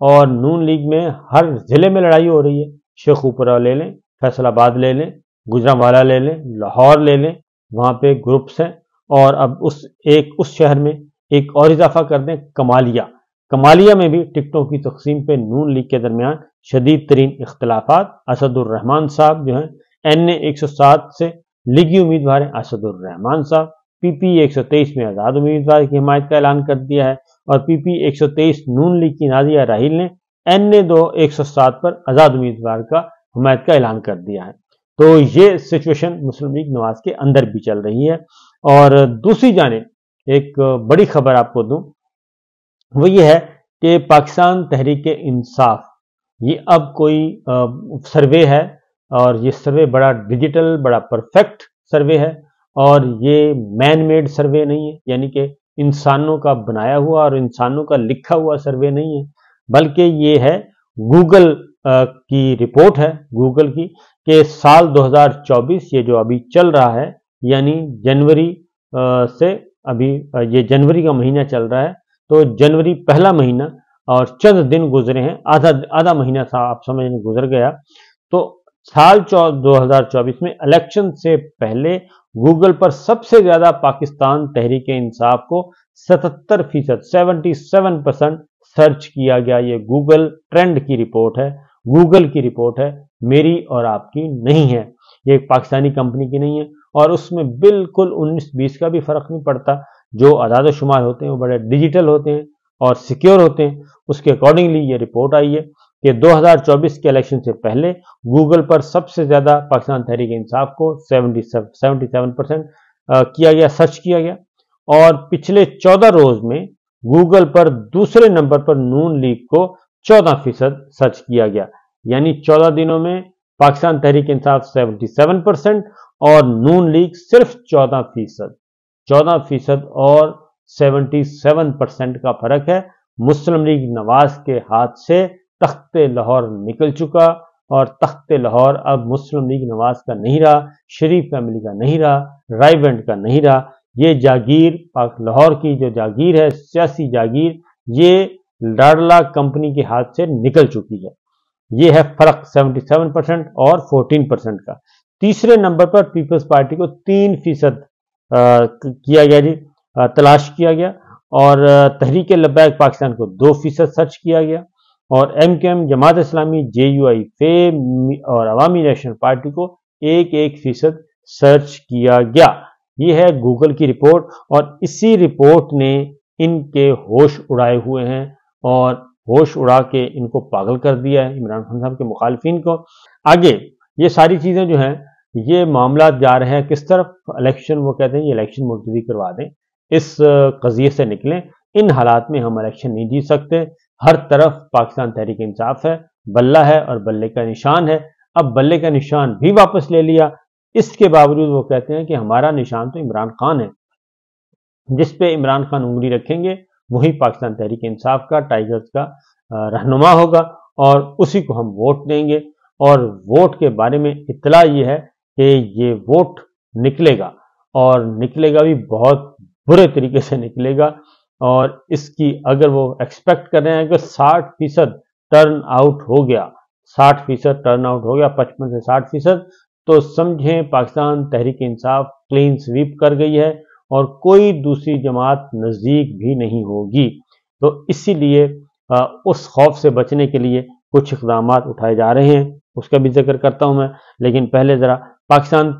اور نون لیگ میں ہر ضلع میں لڑائی ہو رہی ہے. شیخوپورہ لے لیں، فیصل آباد لے لیں، گجرانوالہ لے لیں، لاہور لے لیں، وہاں پہ گروپس ہیں. اور اب اس شہر میں ایک اور اضافہ کر دیں، کمالیہ میں بھی ٹکٹوں کی تقسیم پہ نون لیگ کے درمیان شدید ترین اختلافات. اسد الرحمان صاحب جو ہیں NA 107 سے لیگی امیدوار ہیں. اسد الرحمان صاحب PP 123 میں آزاد امیدوار کی حمایت کا اعلان کر دیا ہے، اور PP 123 نون لیگ کی نازیہ راحیل نے NA 107 پر آزاد امیدوار کا حمایت کا اعلان کر دیا ہے. تو یہ سچویشن مسلم لیگ نواز کے اندر بھی چل رہی ہے. اور دوسری جانب ایک بڑی خبر آپ کو دوں، وہ یہ ہے کہ پاکستان تحریک انصاف یہ اب کوئی سروے ہے، اور یہ سروے بڑا ڈیجیٹل، بڑا پرفیکٹ سروے ہے، اور یہ مین میڈ سروے نہیں ہے، یعنی کہ انسانوں کا بنایا ہوا اور انسانوں کا لکھا ہوا سروے نہیں ہے، بلکہ یہ ہے گوگل کی رپورٹ ہے، گوگل کی، کہ سال 2024 یہ جو ابھی چل رہا ہے، یعنی جنوری سے ابھی یہ جنوری کا مہینہ چل رہا ہے، تو جنوری پہلا مہینہ اور چند دن گزرے ہیں، آدھا مہینہ تھا آپ سمجھیں گزر گیا. تو سال 2024 میں الیکشن سے پہلے گوگل پر سب سے زیادہ پاکستان تحریک انصاف کو 77%، 77% سرچ کیا گیا. یہ گوگل ٹرینڈ کی رپورٹ ہے، گوگل کی رپورٹ ہے، میری اور آپ کی نہیں ہے، یہ ایک پاکستانی کمپنی کی نہیں ہے. اور اس میں بالکل 19-20 کا بھی فرق نہیں پڑتا. جو اعداد و شمار ہوتے ہیں وہ بڑے ڈیجیٹل ہوتے ہیں اور سیکیور ہوتے ہیں. اس کے اکارڈنگلی یہ رپورٹ آئی ہے کہ 2024 کے الیکشن سے پہلے گوگل پر سب سے زیادہ پاکستان تحریک انصاف کو 77% کیا گیا، سرچ کیا گیا. اور پچھلے 14 روز میں گوگل پر دوسرے نمبر پر نون لیگ کو 14% سرچ کیا گیا. یعنی 14 دنوں میں پاکستان تحریک انصاف 77% اور نون لیگ صرف 14% اور 77% کا فرق ہے. مسلم لیگ نواز کے ہاتھ سے تخت لاہور نکل چکا، اور تخت لاہور اب مسلم لیگ نواز کا نہیں رہا، شریف فیملی کا نہیں رہا، رائے ونڈ کا نہیں رہا. یہ جاگیر پاک لاہور کی جو جاگیر ہے، سیاسی جاگیر، یہ لاڈلا کمپنی کے ہاتھ سے نکل چکی ہے. یہ ہے فرق 77% اور 14% کا. تیسرے نمبر پر پیپلز پارٹی کو 3% کیا گیا جی، تلاش کیا گیا، اور تحریک لبیک پاکستان کو 2% سرچ کیا گیا، اور MQM Jamaat Islami, JUI fame اور عوامی نیشنل پارٹی کو 1% سرچ کیا گیا. یہ ہے گوگل کی رپورٹ، اور اسی رپورٹ نے ان کے ہوش اڑائے ہوئے ہیں، اور ہوش اڑا کے ان کو پاگل کر دیا ہے عمران خان صاحب کے مخالفین کو. آگے یہ ساری چیزیں جو ہیں، یہ معاملات جا رہے ہیں کس طرف؟ الیکشن، وہ کہتے ہیں یہ الیکشن ملتوی کروا دیں، اس قضیے سے نکلیں. ان حالات میں ہم الیکشن نہیں جیت سکتے. ہر طرف پاکستان تحریک انصاف ہے، بلہ ہے اور بلے کا نشان ہے. اب بلے کا نشان بھی واپس لے لیا. اس کے باوجود وہ کہتے ہیں کہ ہمارا نشان تو عمران خان ہے، جس پہ عمران خان انگلی رکھیں گے وہی پاکستان تحریک انصاف کا، ٹائیگرز کا رہنما ہوگا، اور اسی کو ہم ووٹ دیں گے. اور ووٹ کے بارے میں اطلاع یہ ہے کہ یہ ووٹ نکلے گا، اور نکلے گا بھی بہت برے طریقے سے نکلے گا. اور اس کی اگر وہ ایکسپیکٹ کر رہے ہیں کہ 60% ٹرن آؤٹ ہو گیا، 60% ٹرن آؤٹ ہو گیا، 55 سے 60%، تو سمجھیں پاکستان تحریک انصاف کلین سویپ کر گئی ہے، اور کوئی دوسری جماعت نزدیک بھی نہیں ہوگی. تو اسی لیے اس خوف سے بچنے کے لیے کچھ اقدامات اٹھائے جا رہے ہیں، اس کا بھی ذکر کرتا ہوں میں. لیکن پہلے ذرا پاکستان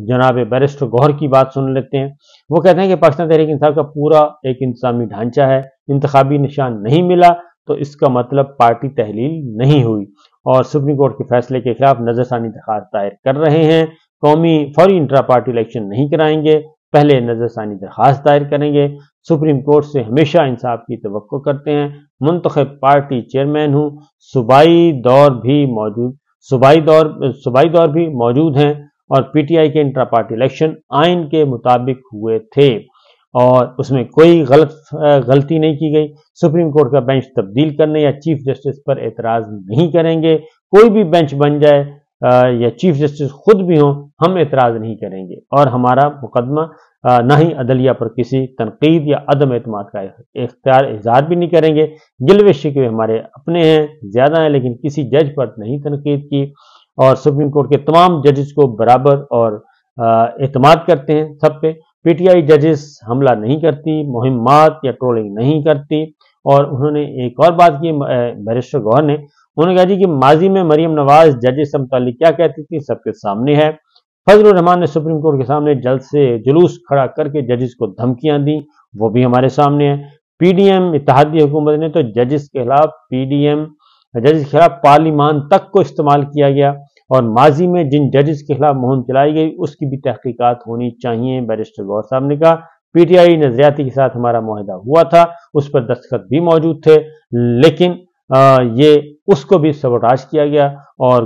جناب بیرسٹر گوہر کی بات سن لیتے ہیں. وہ کہتے ہیں کہ پاکستان تحریک انصاف کا پورا ایک انتظامی ڈھانچہ ہے، انتخابی نشان نہیں ملا تو اس کا مطلب پارٹی تحلیل نہیں ہوئی، اور سپریم کورٹ کے فیصلے کے خلاف نظر ثانی درخواست دائر کر رہے ہیں. فوری انٹرا پارٹی الیکشن نہیں کرائیں گے، پہلے نظر ثانی درخواست دائر کریں گے. سپریم کورٹ سے ہمیشہ انصاف کی توقع کرتے ہیں. منتخب پارٹی چیئرمین ہوں، صوبائی دور بھی موجود ہیں، اور PTI کے انٹرا پارٹی الیکشن آئین کے مطابق ہوئے تھے، اور اس میں کوئی غلطی نہیں کی گئی. سپریم کورٹ کا بینچ تبدیل کرنے یا چیف جسٹس پر اعتراض نہیں کریں گے. کوئی بھی بینچ بن جائے، یا چیف جسٹس خود بھی ہوں، ہم اعتراض نہیں کریں گے اور ہمارا مقدمہ نہ ہی عدلیہ پر کسی تنقید یا عدم اعتماد کا اظہار بھی نہیں کریں گے۔ گلوے شکوے ہمارے اپنے ہیں، زیادہ ہیں، لیکن کسی جج پر نہیں تنقید کی، اور سپریم کورٹ کے تمام ججز کو برابر اور اعتماد کرتے ہیں سب پہ۔ پی ٹی آئی ججز حملہ نہیں کرتی، مہمات یا ٹرولنگ نہیں کرتی۔ اور انہوں نے ایک اور بات کی بیرسٹر گوہر نے، انہوں نے کہا جی کہ ماضی میں مریم نواز ججز سے متعلق کیا کہتی تھی، سب کے سامنے ہے۔ فضل الرحمان نے سپریم کورٹ کے سامنے جلد سے جلوس کھڑا کر کے ججز کو دھمکیاں دیں، وہ بھی ہمارے سامنے ہے۔ پی ڈی ایم اتحادی حکومت نے تو ججز کے خلاف پارلیمان تک کو استعمال کیا گیا، اور ماضی میں جن ججز کے خلاف مہم چلائی گئی اس کی بھی تحقیقات ہونی چاہیے۔ بیرسٹر گوہر صاحب نے کہا پی ٹی آئی نظریاتی کے ساتھ ہمارا معاہدہ ہوا تھا، اس پر دستخط بھی موجود تھے، لیکن یہ اس کو بھی سبوٹاج کیا گیا اور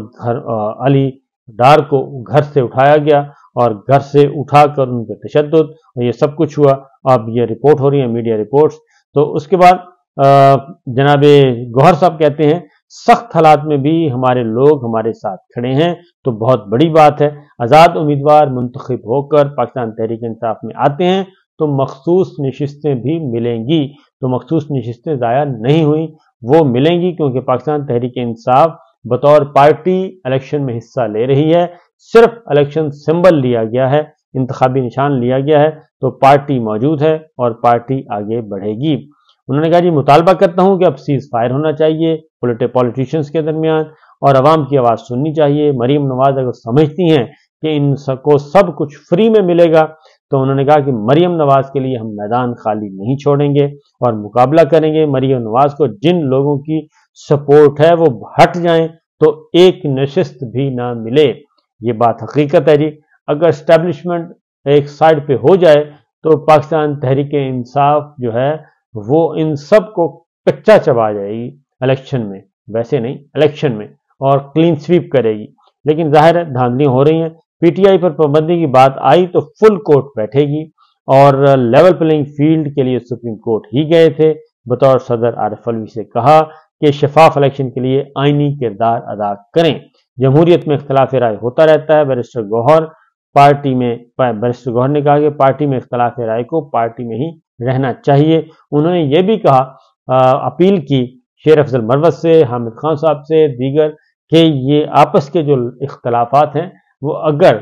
علی ڈار کو گھر سے اٹھایا گیا اور گھر سے اٹھا کر ان پہ تشدد، یہ سب کچھ ہوا۔ اب یہ رپورٹ ہو رہی ہیں میڈیا رپورٹس۔ تو اس کے بعد جناب گوہر صاحب کہتے ہیں سخت حالات میں بھی ہمارے لوگ ہمارے ساتھ کھڑے ہیں، تو بہت بڑی بات ہے۔ آزاد امیدوار منتخب ہو کر پاکستان تحریک انصاف میں آتے ہیں تو مخصوص نشستیں بھی ملیں گی، تو مخصوص نشستیں ضائع نہیں ہوئیں، وہ ملیں گی، کیونکہ پاکستان تحریک انصاف بطور پارٹی الیکشن میں حصہ لے رہی ہے۔ صرف الیکشن سمبل لیا گیا ہے، انتخابی نشان لیا گیا ہے، تو پارٹی موجود ہے اور پارٹی آگے بڑھے گی۔ انہوں نے کہا جی مطالبہ کرتا ہوں کہ اب سیز فائر ہونا چاہیے پولیٹیشنز کے درمیان، اور عوام کی آواز سننی چاہیے۔ مریم نواز اگر سمجھتی ہیں کہ ان کو سب کچھ فری میں ملے گا، تو انہوں نے کہا کہ مریم نواز کے لیے ہم میدان خالی نہیں چھوڑیں گے اور مقابلہ کریں گے۔ مریم نواز کو جن لوگوں کی سپورٹ ہے وہ ہٹ جائیں تو ایک نشست بھی نہ ملے۔ یہ بات حقیقت ہے جی۔ اگر اسٹیبلشمنٹ ایک سائڈ پہ ہو جائے تو پاکستان تحریک انصاف جو ہے وہ ان سب کو کچا چبا جائے گی الیکشن میں، ویسے نہیں الیکشن میں، اور کلین سویپ کرے گی۔ لیکن ظاہر ہے دھاندلیاں ہو رہی ہیں۔ پی ٹی آئی پر پابندی کی بات آئی تو فل کورٹ بیٹھے گی، اور لیول پلینگ فیلڈ کے لیے سپریم کورٹ ہی گئے تھے۔ بطور صدر عارف علوی سے کہا کہ شفاف الیکشن کے لیے آئینی کردار ادا کریں۔ جمہوریت میں اختلاف رائے ہوتا رہتا ہے۔ بیرسٹر گوہر نے کہا کہ پارٹی میں اختلاف رائے کو پارٹی میں ہی رہنا چاہیے۔ انہوں نے یہ بھی کہا، اپیل کی شیر افضل مروت سے، حامد خان صاحب سے، دیگر، کہ یہ آپس کے جو اختلافات ہیں وہ اگر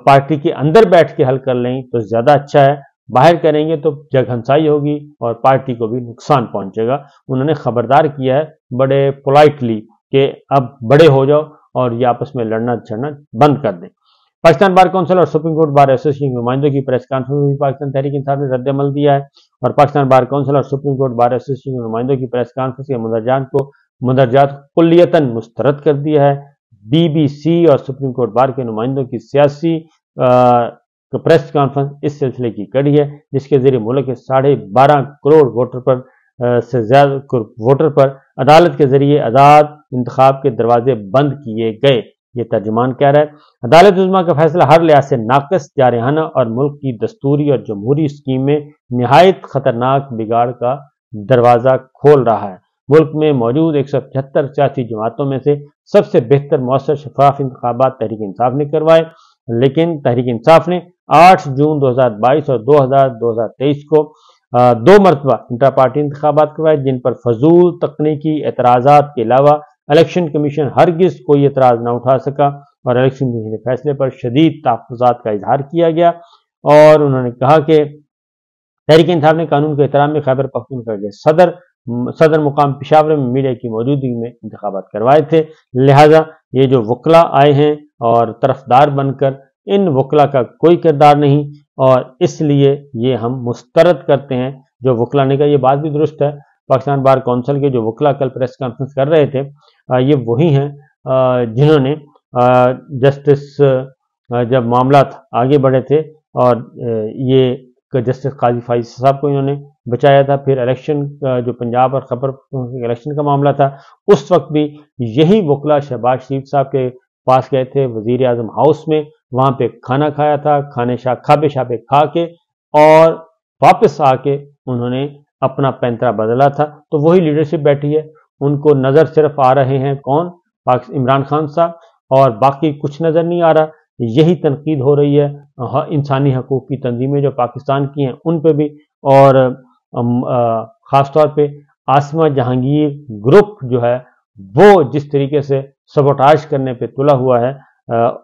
پارٹی کے اندر بیٹھ کے حل کر لیں تو زیادہ اچھا ہے، باہر کریں گے تو جگ ہنسائی ہوگی اور پارٹی کو بھی نقصان پہنچے گا۔ انہوں نے خبردار کیا ہے بڑے پولائٹلی کہ اب بڑے ہو جاؤ اور یہ آپس میں لڑنا جھگڑنا بند کر دیں۔ پاکستان بار کونسل اور سپریم کورٹ بار ایسوسی کے نمائندوں کی پریس کانفرنس میں پاکستان تحریک انصاف نے رد عمل دیا ہے، اور پاکستان بار کونسل اور سپریم کورٹ بار ایسوسی کے نمائندوں کی پریس کانفرنس کے مندرجات کلیتاً مسترد کر دیا ہے۔ بی بی سی اور سپریم کورٹ بار کے نمائندوں کی سیاسی پریس کانفرنس اس سلسلے کی کڑی ہے، جس کے ذریعے ملک کے 12.5 کروڑ ووٹر پر عدالت کے ذریعے آزاد انتخاب کے دروازے بند کیے گئے۔ یہ ترجمان کہہ رہا ہے عدالت عظمیٰ کا فیصلہ ہر لحاظ سے ناقص، جارحانہ اور ملک کی دستوری اور جمہوری اسکیم میں نہایت خطرناک بگاڑ کا دروازہ کھول رہا ہے۔ ملک میں موجود 175 سیاسی جماعتوں میں سے سب سے بہتر مؤثر شفاف انتخابات تحریک انصاف نے کروائے، لیکن تحریک انصاف نے 8 جون 2022 اور 2023 کو 2 مرتبہ انٹرا پارٹی انتخابات کروائے، جن پر فضول تکنیکی اعتراضات کے علاوہ الیکشن کمیشن ہرگز کوئی اعتراض نہ اٹھا سکا، اور الیکشن کمیشن کے فیصلے پر شدید تحفظات کا اظہار کیا گیا۔ اور انہوں نے کہا کہ تحریک انصاف نے قانون کے احترام میں خیبر پختونخوا کے صدر مقام پشاور میں میڈیا کی موجودگی میں انتخابات کروائے تھے، لہذا یہ جو وکلا آئے ہیں اور طرفدار بن کر، ان وکلا کا کوئی کردار نہیں، اور اس لیے یہ ہم مسترد کرتے ہیں۔ جو وکلا نے کہا یہ بات بھی درست ہے، پاکستان بار کونسل کے جو وکلا کل پریس کانفرنس کر رہے تھے یہ وہی ہیں جنہوں نے جسٹس جب معاملات آگے بڑھے تھے اور یہ جسٹس قاضی فائز صاحب کو انہوں نے بچایا تھا، پھر الیکشن جو پنجاب اور خیبر پختونخوا الیکشن کا معاملہ تھا اس وقت بھی یہی وکلا شہباز شریف صاحب کے پاس گئے تھے وزیر اعظم ہاؤس میں، وہاں پہ کھانا کھایا تھا، کھابے شابے کھا کے اور واپس آ کے انہوں نے اپنا پینترا بدلا تھا۔ تو وہی لیڈرشپ بیٹھی ہے، ان کو نظر صرف آ رہے ہیں کون؟ عمران خان صاحب، اور باقی کچھ نظر نہیں آ رہا۔ یہی تنقید ہو رہی ہے انسانی حقوق کی تنظیمیں جو پاکستان کی ہیں ان پہ بھی، اور خاص طور پہ عاصمہ جہانگیر گروپ جو ہے وہ جس طریقے سے سبوٹاج کرنے پہ تلا ہوا ہے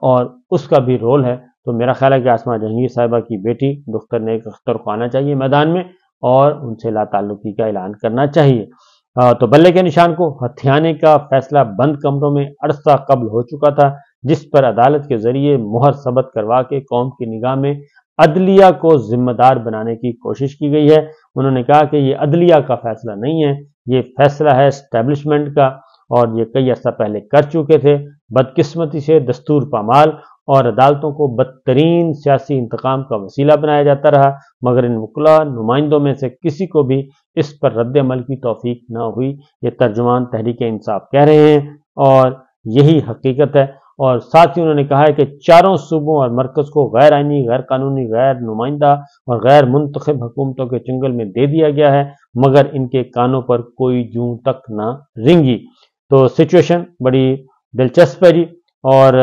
اور اس کا بھی رول ہے، تو میرا خیال ہے کہ عاصمہ جہانگیر صاحبہ کی بیٹی دختر نیک اختر کو آنا چاہیے میدان میں اور ان سے لا تعلقی کا اعلان کرنا چاہیے۔ تو بلے کے نشان کو ہتھیانے کا فیصلہ بند کمروں میں عرصہ قبل ہو چکا تھا، جس پر عدالت کے ذریعے مہر ثبت کروا کے قوم کی نگاہ میں عدلیہ کو ذمہ دار بنانے کی کوشش کی گئی ہے۔ انہوں نے کہا کہ یہ عدلیہ کا فیصلہ نہیں ہے، یہ فیصلہ ہے اسٹیبلشمنٹ کا، اور یہ کئی عرصہ پہلے کر چکے تھے۔ بدقسمتی سے دستور پامال اور عدالتوں کو بدترین سیاسی انتقام کا وسیلہ بنایا جاتا رہا، مگر ان وکلا نمائندوں میں سے کسی کو بھی اس پر رد عمل کی توفیق نہ ہوئی۔ یہ ترجمان تحریک انصاف کہہ رہے ہیں اور یہی حقیقت ہے۔ اور ساتھ ہی انہوں نے کہا ہے کہ چاروں صوبوں اور مرکز کو غیر آئینی، غیر قانونی، غیر نمائندہ اور غیر منتخب حکومتوں کے چنگل میں دے دیا گیا ہے، مگر ان کے کانوں پر کوئی جوں تک نہ رنگی۔ تو سچویشن بڑی دلچسپ ہے جی، اور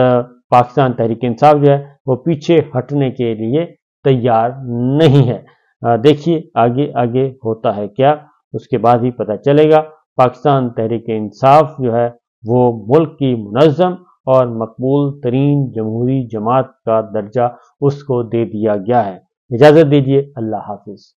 پاکستان تحریک انصاف جو ہے وہ پیچھے ہٹنے کے لیے تیار نہیں ہے۔ دیکھیے آگے آگے ہوتا ہے کیا، اس کے بعد ہی پتہ چلے گا۔ پاکستان تحریک انصاف جو ہے وہ ملک کی منظم اور مقبول ترین جمہوری جماعت کا درجہ اس کو دے دیا گیا ہے۔ اجازت دیجیے، اللہ حافظ۔